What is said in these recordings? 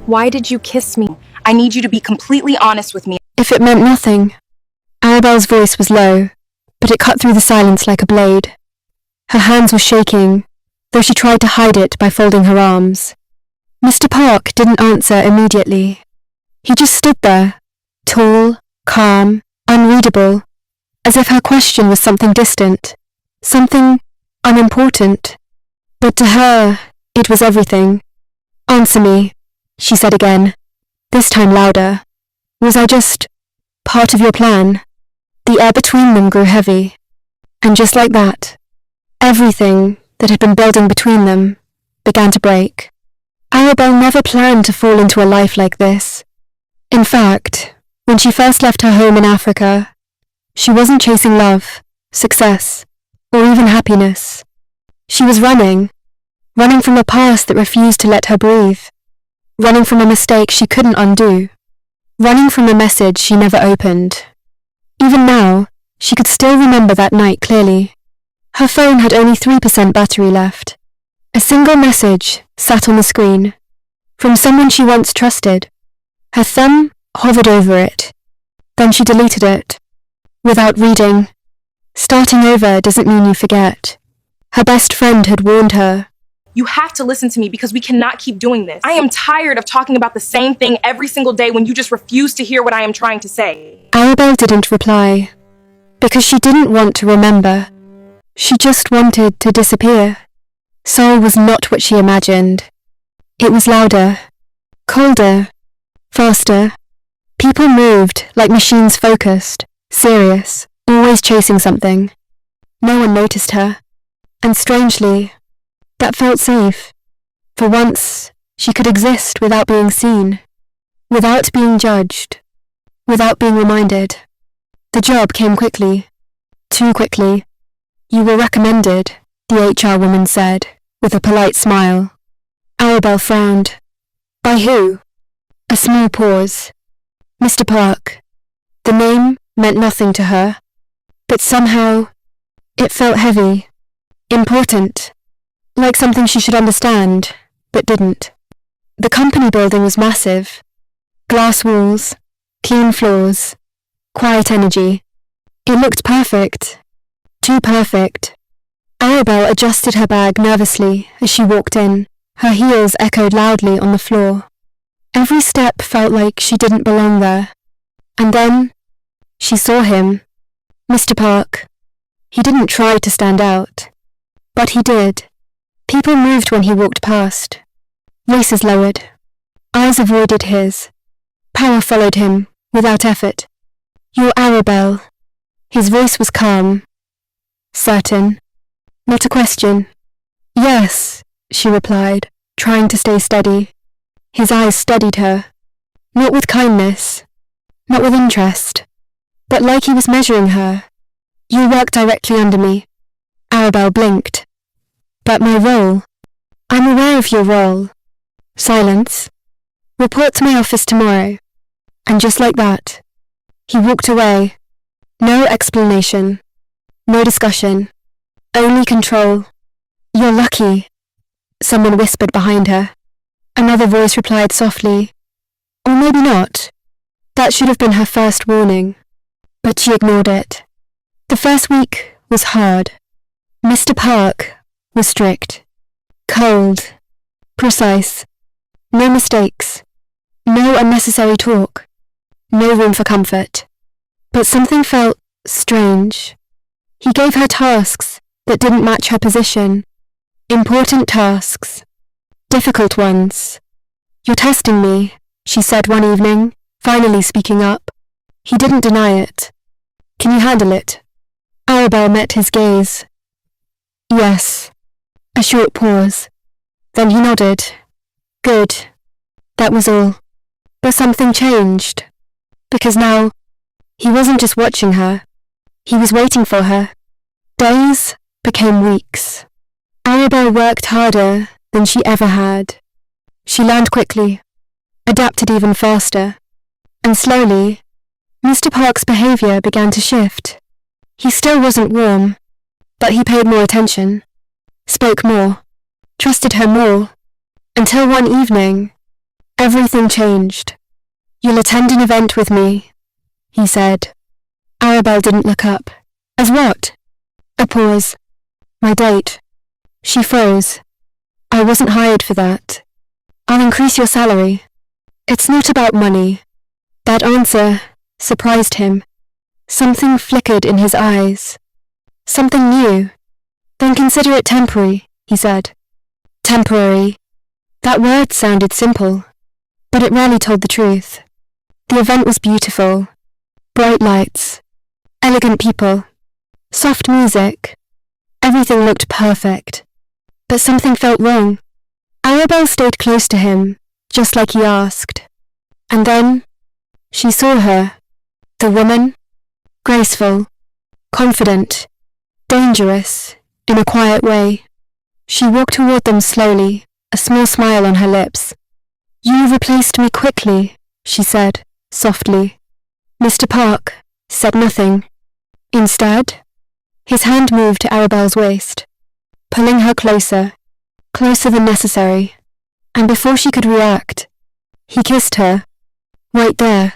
Why did you kiss me? I need you to be completely honest with me. If it meant nothing. Arabelle's voice was low, but it cut through the silence like a blade. Her hands were shaking, though she tried to hide it by folding her arms. Mr. Park didn't answer immediately. He just stood there, tall, calm, unreadable, as if her question was something distant, something unimportant. But to her, it was everything. "Answer me," she said again, this time louder. "Was I just part of your plan?" The air between them grew heavy, and just like that, everything that had been building between them began to break. Arabelle never planned to fall into a life like this. In fact, when she first left her home in Africa, she wasn't chasing love, success, or even happiness. She was running from a past that refused to let her breathe, running from a mistake she couldn't undo, running from a message she never opened. Even now, she could still remember that night clearly. Her phone had only 3% battery left. A single message sat on the screen, from someone she once trusted. Her thumb hovered over it. Then she deleted it, without reading. Starting over doesn't mean you forget. Her best friend had warned her. You have to listen to me because we cannot keep doing this. I am tired of talking about the same thing every single day when you just refuse to hear what I am trying to say. Arabelle didn't reply, because she didn't want to remember. She just wanted to disappear. Soul was not what she imagined. It was louder, colder, faster. People moved like machines, focused, serious, always chasing something. No one noticed her, and strangely, that felt safe. For once, she could exist without being seen, without being judged, without being reminded. The job came quickly, too quickly. "You were recommended," the HR woman said, with a polite smile. Arabelle frowned. "By who?" A small pause. "Mr. Park." The name meant nothing to her, but somehow, it felt heavy, important, like something she should understand, but didn't. The company building was massive. Glass walls, clean floors, quiet energy. It looked perfect. Too perfect. Arabelle adjusted her bag nervously as she walked in. Her heels echoed loudly on the floor. Every step felt like she didn't belong there. And then, she saw him. Mr. Park. He didn't try to stand out. But he did. People moved when he walked past. Voices lowered. Eyes avoided his. Power followed him, without effort. "You're Arabelle." His voice was calm. Certain. Not a question. "Yes," she replied, trying to stay steady. His eyes studied her. Not with kindness. Not with interest. But like he was measuring her. "You work directly under me." Arabelle blinked. "But my role?" "I'm aware of your role." Silence. "Report to my office tomorrow." And just like that, he walked away. No explanation. No discussion. Only control. "You're lucky," someone whispered behind her. Another voice replied softly. Or maybe not. That should have been her first warning. But she ignored it. The first week was hard. Mr. Park was strict. Cold. Precise. No mistakes. No unnecessary talk. No room for comfort. But something felt strange. He gave her tasks that didn't match her position. Important tasks. Difficult ones. "You're testing me," she said one evening, finally speaking up. He didn't deny it. "Can you handle it?" Arabelle met his gaze. "Yes." A short pause. Then he nodded. "Good." That was all. But something changed. Because now, he wasn't just watching her. He was waiting for her. Days became weeks. Arabelle worked harder than she ever had. She learned quickly, adapted even faster, and slowly, Mr. Park's behavior began to shift. He still wasn't warm, but he paid more attention, spoke more, trusted her more, until one evening, Everything changed. "You'll attend an event with me," he said. Arabelle didn't look up. "As what?" A pause. "My date." She froze. "I wasn't hired for that." "I'll increase your salary." "It's not about money." That answer surprised him. Something flickered in his eyes. Something new. "Then consider it temporary," he said. Temporary. That word sounded simple, but it rarely told the truth. The event was beautiful. Bright lights. Elegant people. Soft music. Everything looked perfect. But something felt wrong. Arabelle stayed close to him, just like he asked. And then, she saw her. The woman. Graceful. Confident. Dangerous, in a quiet way. She walked toward them slowly, a small smile on her lips. "You replaced me quickly," she said, softly. Mr. Park said nothing. Instead, his hand moved to Arabelle's waist, pulling her closer, closer than necessary. And before she could react, he kissed her, right there,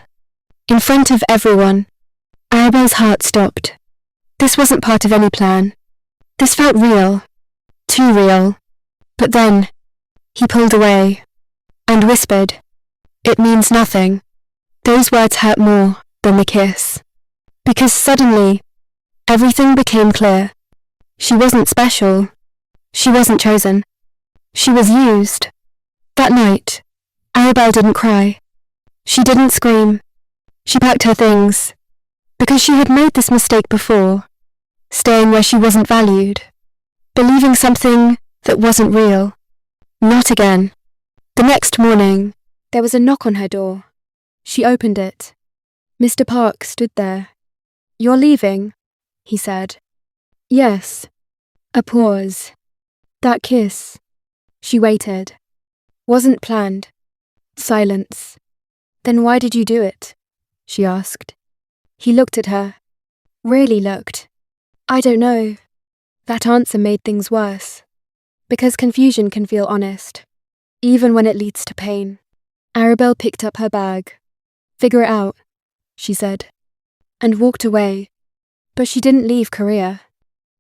in front of everyone. Arabelle's heart stopped. This wasn't part of any plan. This felt real. Too real. But then, he pulled away, and whispered, "It means nothing." Those words hurt more than the kiss. Because suddenly, everything became clear. She wasn't special. She wasn't chosen. She was used. That night, Arabelle didn't cry. She didn't scream. She packed her things. Because she had made this mistake before, staying where she wasn't valued, believing something that wasn't real. Not again. The next morning, there was a knock on her door. She opened it. Mr. Park stood there. "You're leaving?" he said. "Yes." A pause. That kiss. She waited. Wasn't planned. Silence. "Then why did you do it?" she asked. He looked at her. Really looked. "I don't know." That answer made things worse. Because confusion can feel honest, even when it leads to pain. Arabelle picked up her bag. "Figure it out," she said, and walked away. But she didn't leave Korea.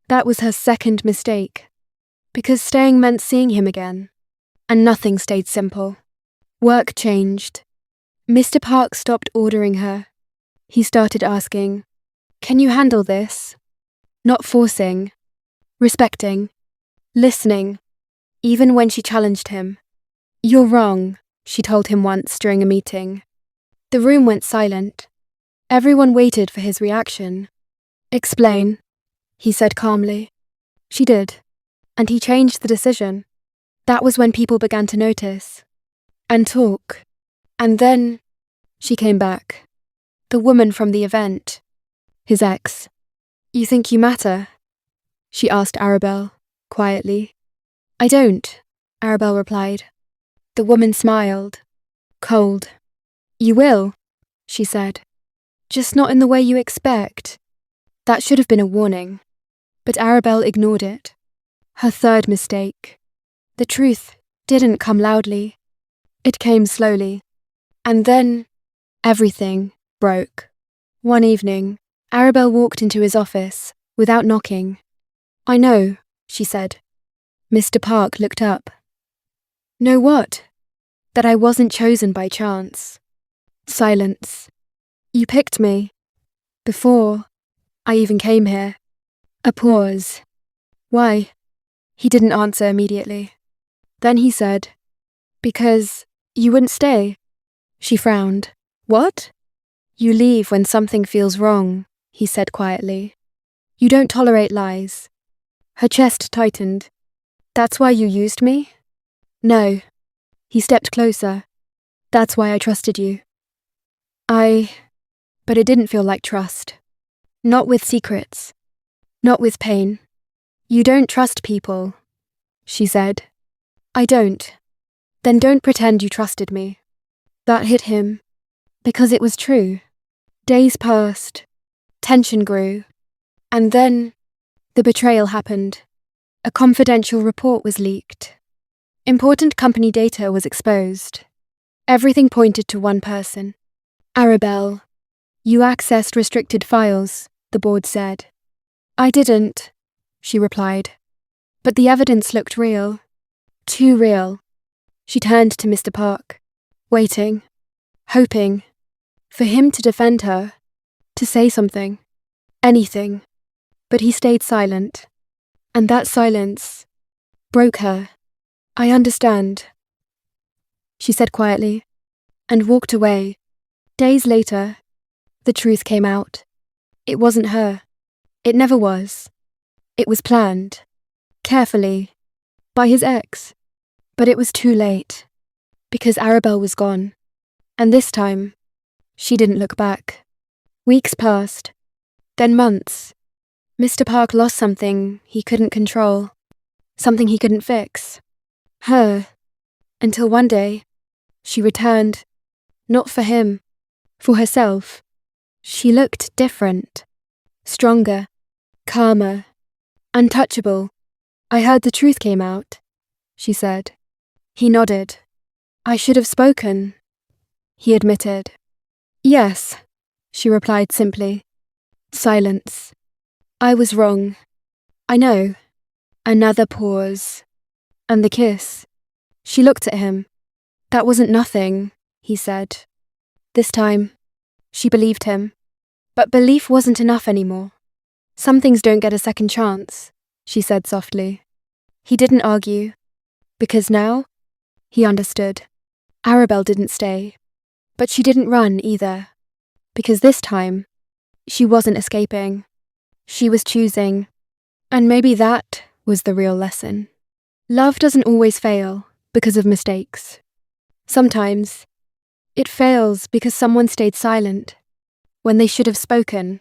That was her second mistake. Because staying meant seeing him again. And nothing stayed simple. Work changed. Mr. Park stopped ordering her. He started asking, "Can you handle this?" Not forcing. Respecting. Listening. Even when she challenged him. "You're wrong," she told him once during a meeting. The room went silent. Everyone waited for his reaction. "Explain," he said calmly. She did. And he changed the decision. That was when people began to notice. And talk. And then, she came back. The woman from the event. His ex. "You think you matter?" she asked Arabelle, quietly. "I don't," Arabelle replied. The woman smiled. Cold. "You will," she said. "Just not in the way you expect." That should have been a warning. But Arabelle ignored it. Her third mistake. The truth didn't come loudly. It came slowly. And then, everything broke. One evening, Arabelle walked into his office, without knocking. "I know," she said. Mr. Park looked up. "Know what?" "That I wasn't chosen by chance." Silence. "You picked me. Before I even came here." A pause. "Why?" He didn't answer immediately. Then he said, "Because you wouldn't stay." She frowned. "What?" "You leave when something feels wrong," he said quietly. "You don't tolerate lies." Her chest tightened. "That's why you used me?" "No." He stepped closer. "That's why I trusted you." But it didn't feel like trust. Not with secrets. Not with pain. "You don't trust people," she said. "I don't." "Then don't pretend you trusted me." That hit him. Because it was true. Days passed. Tension grew. And then, the betrayal happened. A confidential report was leaked. Important company data was exposed. Everything pointed to one person. Arabelle. You accessed restricted files, the board said. I didn't, she replied. But the evidence looked real. Too real. She turned to Mr. Park, waiting, hoping, for him to defend her, to say something, anything. But he stayed silent. And that silence broke her. I understand, she said quietly, and walked away. Days later, the truth came out. It wasn't her. It never was. It was planned, carefully, by his ex. But it was too late, because Arabelle was gone. And this time, she didn't look back. Weeks passed, then months. Mr. Park lost something he couldn't control, something he couldn't fix. Her. Until one day, she returned. Not for him, for herself. She looked different, stronger, calmer, untouchable. I heard the truth came out, she said. He nodded. I should have spoken, he admitted. Yes, she replied simply. Silence. I was wrong. I know. Another pause. And the kiss. She looked at him. That wasn't nothing, he said. This time, she believed him. But belief wasn't enough anymore. Some things don't get a second chance, she said softly. He didn't argue, because now, he understood. Arabelle didn't stay. But she didn't run either, because this time, she wasn't escaping. She was choosing. And maybe that was the real lesson. Love doesn't always fail because of mistakes. Sometimes, it fails because someone stayed silent when they should have spoken,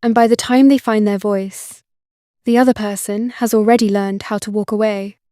and by the time they find their voice, the other person has already learned how to walk away.